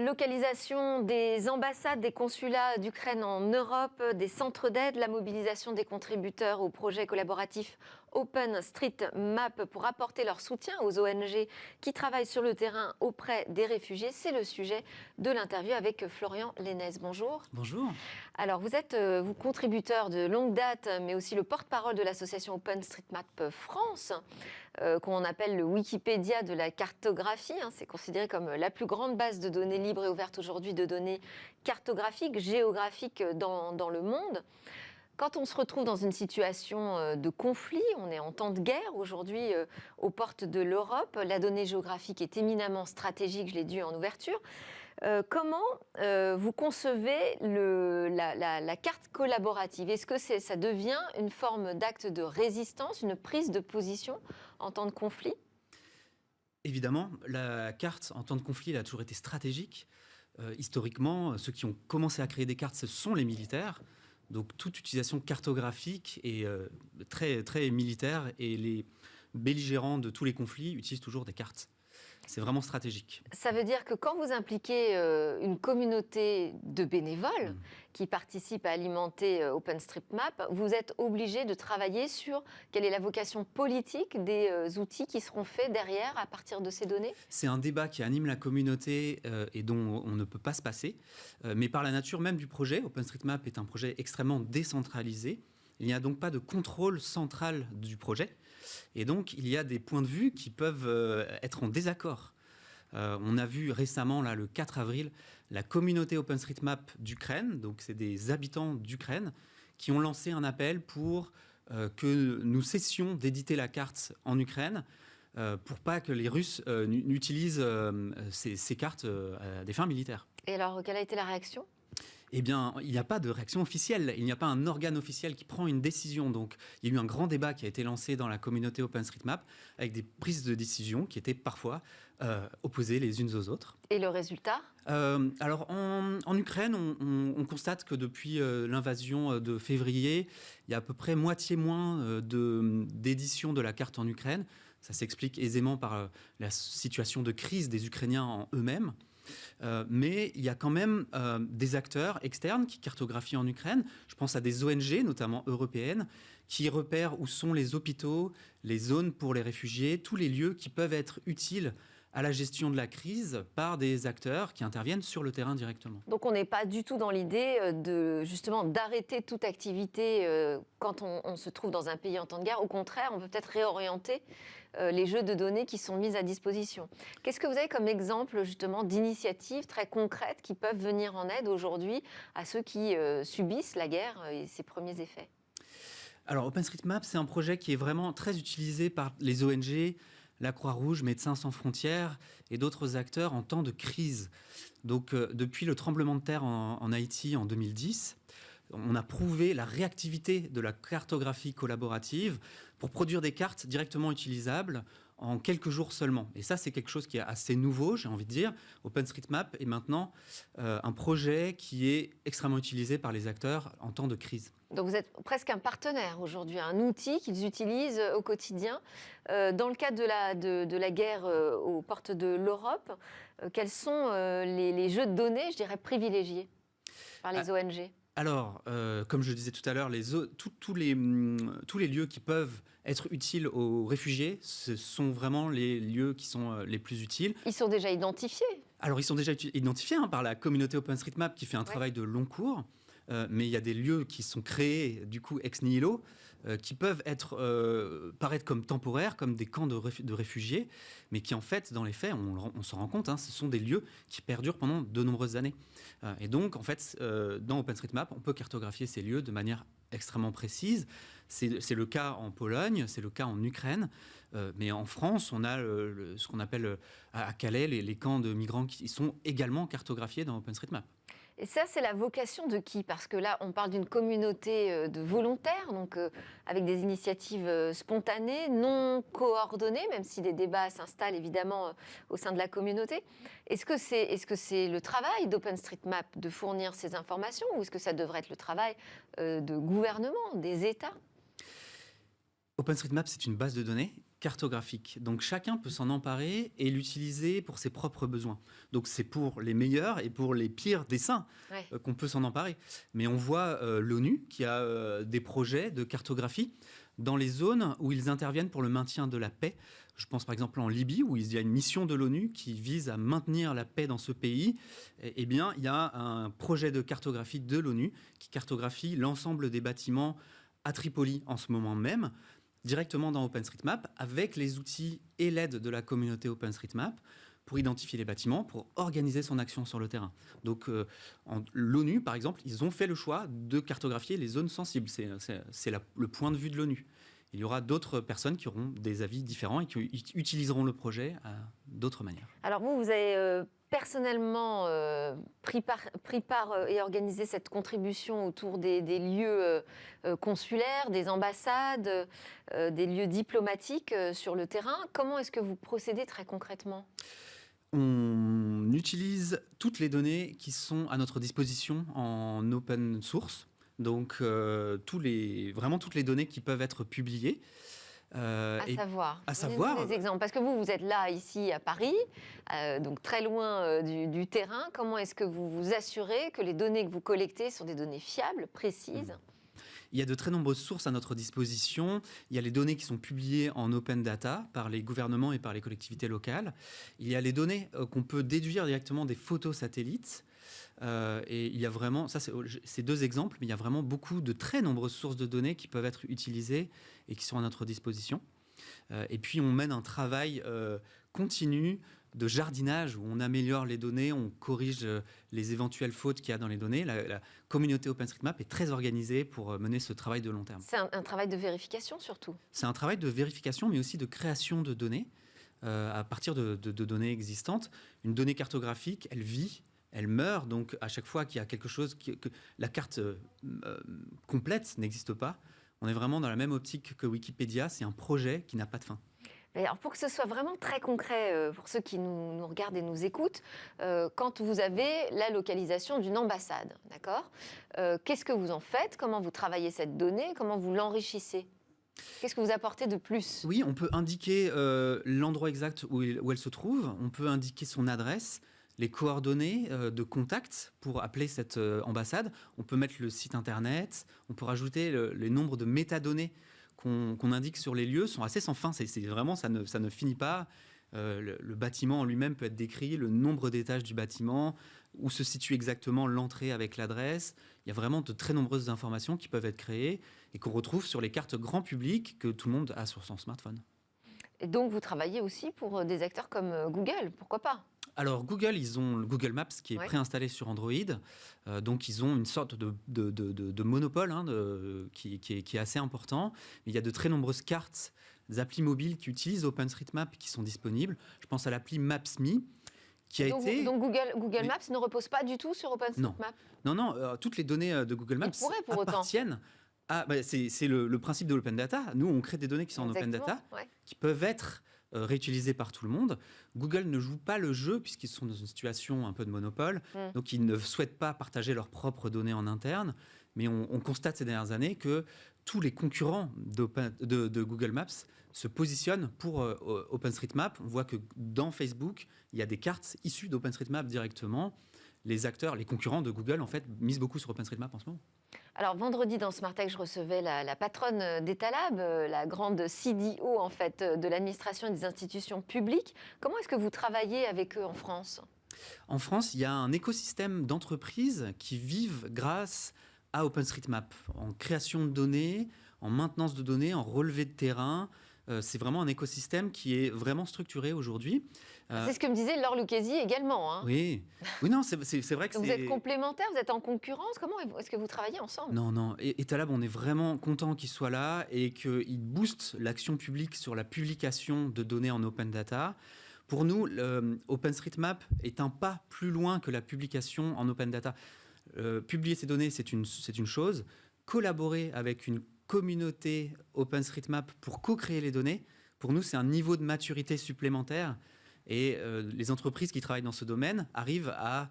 localisation des ambassades, des consulats d'Ukraine en Europe, des centres d'aide, la mobilisation des contributeurs au projet collaboratif OpenStreetMap pour apporter leur soutien aux ONG qui travaillent sur le terrain auprès des réfugiés. C'est le sujet de l'interview avec Florian Lénez. Bonjour. Bonjour. Alors, vous êtes vous contributeur de longue date, mais aussi le porte-parole de l'association OpenStreetMap France, qu'on appelle le Wikipédia de la cartographie. C'est considéré comme la plus grande base de données libres et ouverte aujourd'hui de données cartographiques, géographiques dans le monde. Quand on se retrouve dans une situation de conflit, on est en temps de guerre aujourd'hui aux portes de l'Europe, la donnée géographique est éminemment stratégique, je l'ai dit en ouverture. Comment vous concevez la carte collaborative ? Est-ce que ça devient une forme d'acte de résistance, une prise de position en temps de conflit ? Évidemment, la carte en temps de conflit elle a toujours été stratégique. Historiquement, ceux qui ont commencé à créer des cartes, ce sont les militaires. Donc toute utilisation cartographique est très, très militaire et les belligérants de tous les conflits utilisent toujours des cartes. C'est vraiment stratégique. Ça veut dire que quand vous impliquez une communauté de bénévoles qui participent à alimenter OpenStreetMap, vous êtes obligé de travailler sur quelle est la vocation politique des outils qui seront faits derrière à partir de ces données ? C'est un débat qui anime la communauté et dont on ne peut pas se passer. Mais par la nature même du projet, OpenStreetMap est un projet extrêmement décentralisé. Il n'y a donc pas de contrôle central du projet. Et donc, il y a des points de vue qui peuvent être en désaccord. On a vu récemment, là, le 4 avril, la communauté OpenStreetMap d'Ukraine, donc c'est des habitants d'Ukraine, qui ont lancé un appel pour que nous cessions d'éditer la carte en Ukraine, pour pas que les Russes n'utilisent ces cartes à des fins militaires. Et alors, quelle a été la réaction ? Eh bien, il n'y a pas de réaction officielle. Il n'y a pas un organe officiel qui prend une décision. Donc, il y a eu un grand débat qui a été lancé dans la communauté OpenStreetMap avec des prises de décision qui étaient parfois opposées les unes aux autres. Et le résultat ? Alors, en Ukraine, on constate que depuis l'invasion de février, il y a à peu près moitié moins d'éditions de la carte en Ukraine. Ça s'explique aisément par la situation de crise des Ukrainiens en eux-mêmes. Mais il y a quand même des acteurs externes qui cartographient en Ukraine. Je pense à des ONG, notamment européennes, qui repèrent où sont les hôpitaux, les zones pour les réfugiés, tous les lieux qui peuvent être utiles à la gestion de la crise par des acteurs qui interviennent sur le terrain directement. Donc on n'est pas du tout dans l'idée justement d'arrêter toute activité quand on se trouve dans un pays en temps de guerre. Au contraire, on peut peut-être réorienter les jeux de données qui sont mis à disposition. Qu'est-ce que vous avez comme exemple justement d'initiatives très concrètes qui peuvent venir en aide aujourd'hui à ceux qui subissent la guerre et ses premiers effets ? Alors OpenStreetMap, c'est un projet qui est vraiment très utilisé par les ONG, la Croix-Rouge, Médecins sans frontières et d'autres acteurs en temps de crise. Donc, depuis le tremblement de terre en Haïti en 2010, on a prouvé la réactivité de la cartographie collaborative pour produire des cartes directement utilisables en quelques jours seulement. Et ça, c'est quelque chose qui est assez nouveau, j'ai envie de dire. OpenStreetMap est maintenant un projet qui est extrêmement utilisé par les acteurs en temps de crise. Donc vous êtes presque un partenaire aujourd'hui, un outil qu'ils utilisent au quotidien. Dans le cadre de la guerre aux portes de l'Europe, quels sont les jeux de données, je dirais, privilégiés par les ONG ? Alors, comme je le disais tout à l'heure, tous les lieux qui peuvent être utiles aux réfugiés, ce sont vraiment les lieux qui sont les plus utiles. Ils sont déjà identifiés ? Alors, ils sont déjà identifiés par la communauté OpenStreetMap qui fait un travail de long cours. Mais il y a des lieux qui sont créés, du coup, ex nihilo, qui peuvent paraître comme temporaires, comme des camps de réfugiés, mais qui, en fait, dans les faits, on s'en rend compte, ce sont des lieux qui perdurent pendant de nombreuses années. Et donc, en fait, dans OpenStreetMap, on peut cartographier ces lieux de manière extrêmement précise. C'est le cas en Pologne, c'est le cas en Ukraine, mais en France, on a ce qu'on appelle à Calais les camps de migrants qui sont également cartographiés dans OpenStreetMap. Et ça, c'est la vocation de qui ? Parce que là, on parle d'une communauté de volontaires, donc avec des initiatives spontanées, non coordonnées, même si des débats s'installent évidemment au sein de la communauté. Est-ce que c'est le travail d'OpenStreetMap de fournir ces informations, ou est-ce que ça devrait être le travail de gouvernement, des États ? OpenStreetMap, c'est une base de données cartographique. Donc chacun peut s'en emparer et l'utiliser pour ses propres besoins. Donc c'est pour les meilleurs et pour les pires dessins qu'on peut s'en emparer. Mais on voit l'ONU qui a des projets de cartographie dans les zones où ils interviennent pour le maintien de la paix. Je pense par exemple en Libye, où il y a une mission de l'ONU qui vise à maintenir la paix dans ce pays. Eh bien, il y a un projet de cartographie de l'ONU qui cartographie l'ensemble des bâtiments à Tripoli en ce moment même, directement dans OpenStreetMap, avec les outils et l'aide de la communauté OpenStreetMap pour identifier les bâtiments, pour organiser son action sur le terrain. Donc, l'ONU, par exemple, ils ont fait le choix de cartographier les zones sensibles. C'est le point de vue de l'ONU. Il y aura d'autres personnes qui auront des avis différents et qui utiliseront le projet à d'autres manières. Alors vous avez personnellement pris part et organisé cette contribution autour des lieux consulaires, des ambassades, des lieux diplomatiques sur le terrain. Comment est-ce que vous procédez très concrètement ? On utilise toutes les données qui sont à notre disposition en open source. Donc, vraiment toutes les données qui peuvent être publiées. À savoir Donnez-nous des exemples, parce que vous êtes là, ici, à Paris, donc très loin du terrain. Comment est-ce que vous vous assurez que les données que vous collectez sont des données fiables, précises ? Il y a de très nombreuses sources à notre disposition. Il y a les données qui sont publiées en open data par les gouvernements et par les collectivités locales. Il y a les données qu'on peut déduire directement des photos satellites. Et il y a vraiment, ça c'est deux exemples, mais il y a vraiment beaucoup de très nombreuses sources de données qui peuvent être utilisées et qui sont à notre disposition. Et puis on mène un travail continu de jardinage où on améliore les données, on corrige les éventuelles fautes qu'il y a dans les données. La communauté OpenStreetMap est très organisée pour mener ce travail de long terme. C'est un travail de vérification surtout. C'est un travail de vérification, mais aussi de création de données à partir de données existantes. Une donnée cartographique, elle vit, elle meurt, donc à chaque fois qu'il y a quelque chose, que la carte complète n'existe pas, on est vraiment dans la même optique que Wikipédia, c'est un projet qui n'a pas de fin. Alors pour que ce soit vraiment très concret pour ceux qui nous regardent et nous écoutent, quand vous avez la localisation d'une ambassade, d'accord, qu'est-ce que vous en faites ? Comment vous travaillez cette donnée ? Comment vous l'enrichissez ? Qu'est-ce que vous apportez de plus ? Oui, on peut indiquer l'endroit exact où elle se trouve, on peut indiquer son adresse, les coordonnées de contact pour appeler cette ambassade, on peut mettre le site internet, on peut rajouter les nombres de métadonnées qu'on indique sur les lieux sont assez sans fin. C'est vraiment, ça ne finit pas. Le bâtiment en lui-même peut être décrit, le nombre d'étages du bâtiment, où se situe exactement l'entrée avec l'adresse. Il y a vraiment de très nombreuses informations qui peuvent être créées et qu'on retrouve sur les cartes grand public que tout le monde a sur son smartphone. Et donc vous travaillez aussi pour des acteurs comme Google, pourquoi pas ? Alors Google, ils ont le Google Maps qui est préinstallé sur Android, donc ils ont une sorte de monopole qui est assez important. Mais il y a de très nombreuses cartes, des applis mobiles qui utilisent OpenStreetMap qui sont disponibles. Je pense à l'appli Maps.me qui a été... Donc Google Maps ne repose pas du tout sur OpenStreetMap ? Non, toutes les données de Google Maps appartiennent c'est le principe de l'open data. Nous, on crée des données qui sont en open data, qui peuvent être réutilisées par tout le monde. Google ne joue pas le jeu puisqu'ils sont dans une situation un peu de monopole. Donc, ils ne souhaitent pas partager leurs propres données en interne. Mais on constate ces dernières années que tous les concurrents de Google Maps se positionnent pour OpenStreetMap. On voit que dans Facebook, il y a des cartes issues d'OpenStreetMap directement. Les acteurs, les concurrents de Google, en fait, misent beaucoup sur OpenStreetMap en ce moment. Alors, vendredi, dans Smart Tech, je recevais la patronne d'Etalab, la grande CDO, en fait, de l'administration et des institutions publiques. Comment est-ce que vous travaillez avec eux en France ? En France, il y a un écosystème d'entreprises qui vivent grâce à OpenStreetMap, en création de données, en maintenance de données, en relevé de terrain. C'est vraiment un écosystème qui est vraiment structuré aujourd'hui. C'est ce que me disait Laure Lucchesi également. Hein. Oui, non, c'est vrai que vous êtes complémentaires, vous êtes en concurrence. Comment est-ce que vous travaillez ensemble ? Non. Etalab, on est vraiment content qu'il soit là et qu'il booste l'action publique sur la publication de données en open data. Pour nous, OpenStreetMap est un pas plus loin que la publication en open data. Publier ces données, c'est une chose. Collaborer avec une communauté OpenStreetMap pour co-créer les données, pour nous, c'est un niveau de maturité supplémentaire. Et les entreprises qui travaillent dans ce domaine arrivent à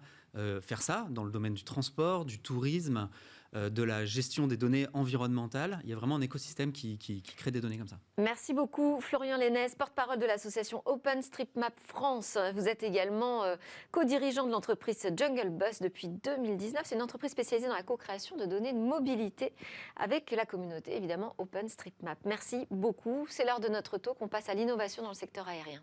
faire ça dans le domaine du transport, du tourisme, de la gestion des données environnementales. Il y a vraiment un écosystème qui crée des données comme ça. Merci beaucoup Florian Lénès, porte-parole de l'association OpenStreetMap France. Vous êtes également co-dirigeant de l'entreprise Jungle Bus depuis 2019. C'est une entreprise spécialisée dans la co-création de données de mobilité avec la communauté, évidemment, OpenStreetMap. Merci beaucoup. C'est l'heure de notre talk. On passe à l'innovation dans le secteur aérien.